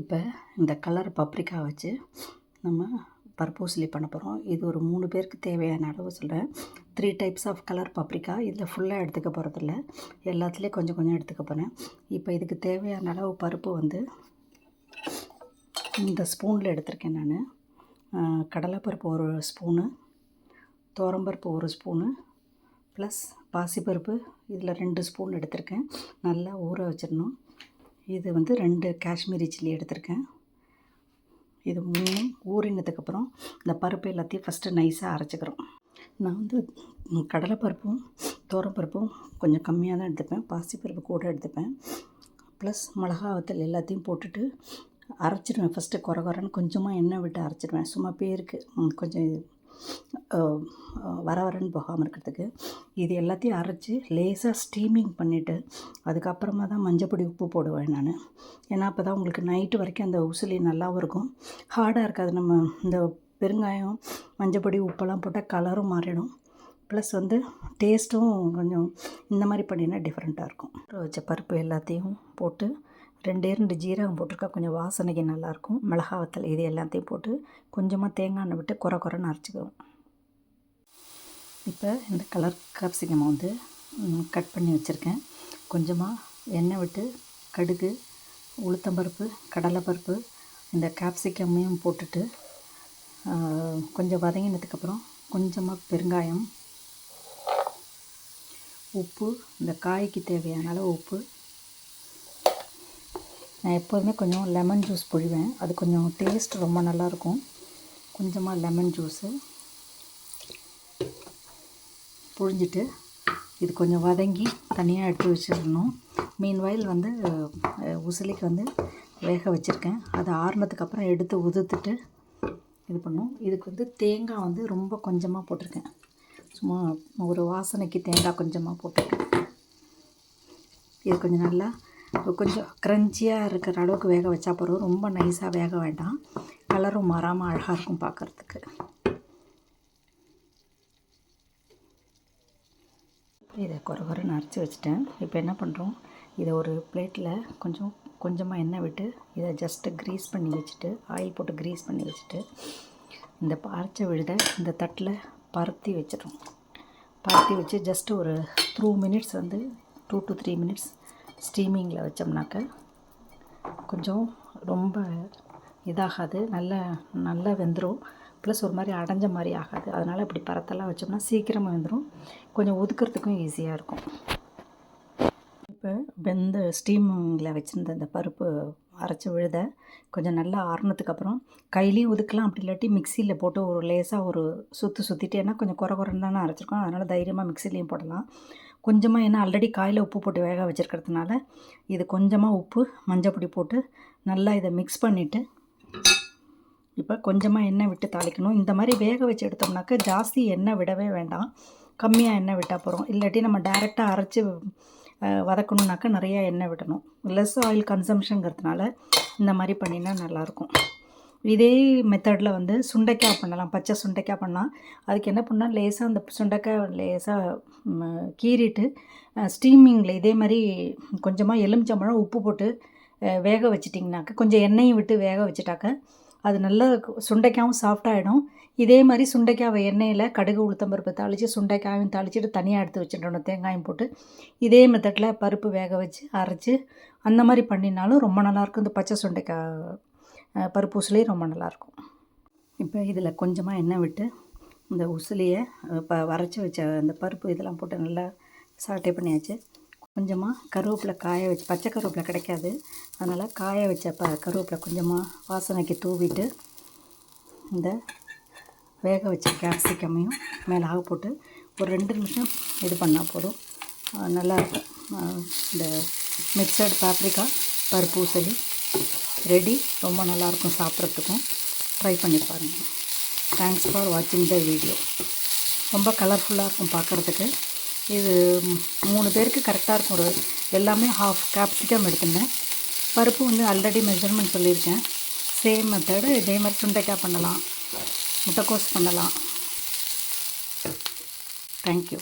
இப்போ இந்த colour paprika வச்சு நம்ம பருப்பூசலி பண்ண போகிறோம். இது ஒரு 3 பேருக்கு தேவையான அளவு சொல்கிறேன். 3 டைப்ஸ் ஆஃப் கலர் பப்ரிக்கா. இதில் ஃபுல்லாக எடுத்துக்க போகிறதில்ல, எல்லாத்துலேயும் கொஞ்சம் கொஞ்சம் எடுத்துக்க போகிறேன். இப்போ இதுக்கு தேவையான அளவு பருப்பு வந்து இந்த ஸ்பூனில் எடுத்திருக்கேன் நான். கடலைப்பருப்பு 1 ஸ்பூனு, துவரம்பருப்பு 1 ஸ்பூனு, ப்ளஸ் பாசிப்பருப்பு இதில் 2 ஸ்பூன் எடுத்திருக்கேன். நல்லா ஊற வச்சிடணும். இது வந்து 2 காஷ்மீரி சில்லி எடுத்திருக்கேன். இது 3 ஊறினதுக்கப்புறம் இந்த பருப்பு எல்லாத்தையும் ஃபஸ்ட்டு நைஸாக அரைச்சிக்கிறோம். நான் வந்து கடலைப்பருப்பும் துவரம்பருப்பும் கொஞ்சம் கம்மியாக தான் எடுத்துப்பேன், பாசிப்பருப்பு கூட எடுத்துப்பேன். ப்ளஸ் மிளகா வத்தல் எல்லாத்தையும் போட்டுட்டு அரைச்சிடுவேன். ஃபஸ்ட்டு குறன்னு கொஞ்சமாக எண்ணெய் விட்டு அரைச்சிடுவேன். சும்மா பேருக்கு கொஞ்சம் வரன்னு போகாமல் இருக்கிறதுக்கு. இது எல்லாத்தையும் அரைச்சி லேசாக ஸ்டீமிங் பண்ணிவிட்டு அதுக்கப்புறமா தான் மஞ்சப்பொடி உப்பு போடுவேன் நான். ஏன்னா அப்போ தான் உங்களுக்கு நைட்டு வரைக்கும் அந்த உசிலி நல்லாவும் இருக்கும், ஹார்டாக இருக்காது. நம்ம இந்த பெருங்காயம் மஞ்சப்பொடி உப்பெல்லாம் போட்டால் கலரும் மாறிடும், ப்ளஸ் வந்து டேஸ்ட்டும் கொஞ்சம் இந்த மாதிரி பண்ணினா டிஃப்ரெண்ட்டாக இருக்கும். வச்ச பருப்பு எல்லாத்தையும் போட்டு 2 ஜீரகம் போட்டிருக்கா, கொஞ்சம் வாசனைக்கு நல்லாயிருக்கும். மிளகா வத்தல் இது எல்லாத்தையும் போட்டு கொஞ்சமாக தேங்காய் எண்ணெய் விட்டு குறன்னு அரைச்சிக்குவோம். இப்போ இந்த கலர் கேப்சிகம் வந்து கட் பண்ணி வச்சுருக்கேன். கொஞ்சமாக எண்ணெய் விட்டு கடுகு, உளுத்தம்பருப்பு, கடலைப்பருப்பு, இந்த கேப்சிகமையும் போட்டுட்டு கொஞ்சம் வதங்கினதுக்கப்புறம் கொஞ்சமாக பெருங்காயம், உப்பு, இந்த காய்க்கு தேவையான அளவு உப்பு. நான் எப்போதுமே கொஞ்சம் லெமன் ஜூஸ் புழிவேன், அது கொஞ்சம் டேஸ்ட் ரொம்ப நல்லாயிருக்கும். கொஞ்சமாக லெமன் ஜூஸு புழிஞ்சிட்டு இது கொஞ்சம் வதங்கி தனியாக எடுத்து வச்சிடணும். மீன்வாயில் வந்து உசிலிக்கு வந்து வேக வச்சுருக்கேன். அது ஆறுனதுக்கப்புறம் எடுத்து உதுத்துட்டு இது பண்ணும். இதுக்கு வந்து தேங்காய் வந்து ரொம்ப கொஞ்சமாக போட்டிருக்கேன், சும்மா ஒரு வாசனைக்கு தேங்காய் கொஞ்சமாக போட்டிருக்கேன். இது கொஞ்சம் நல்லா கொஞ்சம் க்ரன்ச்சியாக இருக்கிற அளவுக்கு வேக வச்சா போகிறோம். ரொம்ப நைஸாக வேக வேண்டாம், கலரும் மாறாமல் அழகாக இருக்கும் பார்க்குறதுக்கு. இதை குறன்னு அரைச்சி வச்சுட்டேன். இப்போ என்ன பண்ணுறோம், இதை ஒரு பிளேட்டில் கொஞ்சமாக எண்ணெய் விட்டு இதை ஜஸ்ட்டு க்ரீஸ் பண்ணி வச்சுட்டு, ஆயில் போட்டு க்ரீஸ் பண்ணி வச்சுட்டு இந்த அரைச்ச விழுதை இந்த தட்டில் பருத்தி வச்சிடும். பருத்தி வச்சு ஜஸ்ட்டு ஒரு 2 மினிட்ஸ் வந்து 2 to 3 மினிட்ஸ் ஸ்டீமிங்கில் வச்சோம்னாக்க கொஞ்சம் ரொம்ப இதாகாது, நல்லா வெந்துடும். ப்ளஸ் ஒரு மாதிரி அடைஞ்ச மாதிரி ஆகாது. அதனால் இப்படி பரத்தெல்லாம் வச்சோம்னா சீக்கிரமாக வெந்துடும், கொஞ்சம் ஒதுக்கிறதுக்கும் ஈஸியாக இருக்கும். இப்போ வெந்த ஸ்டீமிங்கில் வச்சுருந்த இந்த பருப்பு அரைச்சி விழுத கொஞ்சம் நல்லா ஆறுனதுக்கப்புறம் கையிலையும் ஒதுக்கலாம், அப்படி இல்லாட்டி மிக்சியில் போட்டு ஒரு லேசாக ஒரு சுற்றிட்டேன்னா கொஞ்சம் குறன்னு தானே அரைச்சிருக்கோம், அதனால் தைரியமாக மிக்சிலையும் போடலாம். கொஞ்சமாக, ஏன்னா ஆல்ரெடி காயில் உப்பு போட்டு வேக வச்சுருக்கிறதுனால இது கொஞ்சமாக உப்பு மஞ்சப்பொடி போட்டு நல்லா இதை மிக்ஸ் பண்ணிவிட்டு இப்போ கொஞ்சமாக எண்ணெய் விட்டு தாளிக்கணும். இந்த மாதிரி வேக வச்சு எடுத்தோம்னாக்க ஜாஸ்தி எண்ணெய் விடவே வேண்டாம், கம்மியாக எண்ணெய் விட்டால் போகிறோம். இல்லாட்டி நம்ம டைரெக்டாக அரைச்சி வதக்கணுன்னாக்கா நிறையா எண்ணெய் விடணும். லெஸ் ஆயில் கன்சம்ஷனுங்கிறதுனால இந்த மாதிரி பண்ணினா நல்லாயிருக்கும். இதே மெத்தடில் வந்து சுண்டைக்காய் பண்ணலாம், பச்சை சுண்டைக்காய் பண்ணால் அதுக்கு என்ன பண்ணால் லேசாக அந்த சுண்டைக்காய் லேசாக கீறிட்டு ஸ்டீமிங்கில் இதே மாதிரி கொஞ்சமாக எலுமிச்சம்பழம் உப்பு போட்டு வேக வச்சிட்டிங்கனாக்க, கொஞ்சம் எண்ணெயும் விட்டு வேக வச்சுட்டாக்க அது நல்லா சுண்டைக்காயும் சாஃப்டாகிடும். இதே மாதிரி சுண்டைக்காவை எண்ணெயில் கடுகு உளுத்தம்பருப்பு தாளித்து சுண்டைக்காயும் தாளிச்சிட்டு தனியாக எடுத்து வச்சுட்டோம் தேங்காயும் போட்டு. இதே மெத்தடில் பருப்பு வேக வச்சு அரைச்சி அந்த மாதிரி பண்ணினாலும் ரொம்ப நல்லாயிருக்கும். இந்த பச்சை சுண்டைக்காய் பருப்பு உசிலியே ரொம்ப நல்லாயிருக்கும். இப்போ இதில் கொஞ்சமாக எண்ணெய் விட்டு இந்த உசிலியை வரைச்சி வச்ச அந்த பருப்பு இதெல்லாம் போட்டு நல்லா சாட்டே பண்ணியாச்சு. கொஞ்சமாக கருவேப்பிலை காய வச்சு, பச்சை கருவேப்பிலை கிடைக்காது, அதனால் காய வச்ச கருவேப்பிலை கொஞ்சமாக வாசனைக்கு தூவிட்டு இந்த வேக வச்ச கேப்சிகமையும் மேலாக போட்டு ஒரு 2 நிமிஷம் இது பண்ணால் போதும், நல்லாயிருக்கும். இந்த மிக்சட் பாப்ரிக்கா பருப்பு உசிலி ரெடி. ரொம்ப நல்லாயிருக்கும் சாப்பிட்றதுக்கும், ட்ரை பண்ணி பாருங்கள். தேங்க்ஸ் ஃபார் வாட்சிங் த வீடியோ. ரொம்ப கலர்ஃபுல்லாக இருக்கும் பார்க்குறதுக்கு. இது 3 பேருக்கு கரெக்டாக இருக்கும். ஒரு எல்லாமே ஹாஃப் கேப்சிகம் எடுத்துருந்தேன். பருப்பு வந்து ஆல்ரெடி மெஷர்மெண்ட் சொல்லியிருக்கேன். சேம் மெத்தடு, இதே மாதிரி சுண்டைக்காய் பண்ணலாம், முட்டைக்கோஸ் பண்ணலாம். தேங்க்யூ.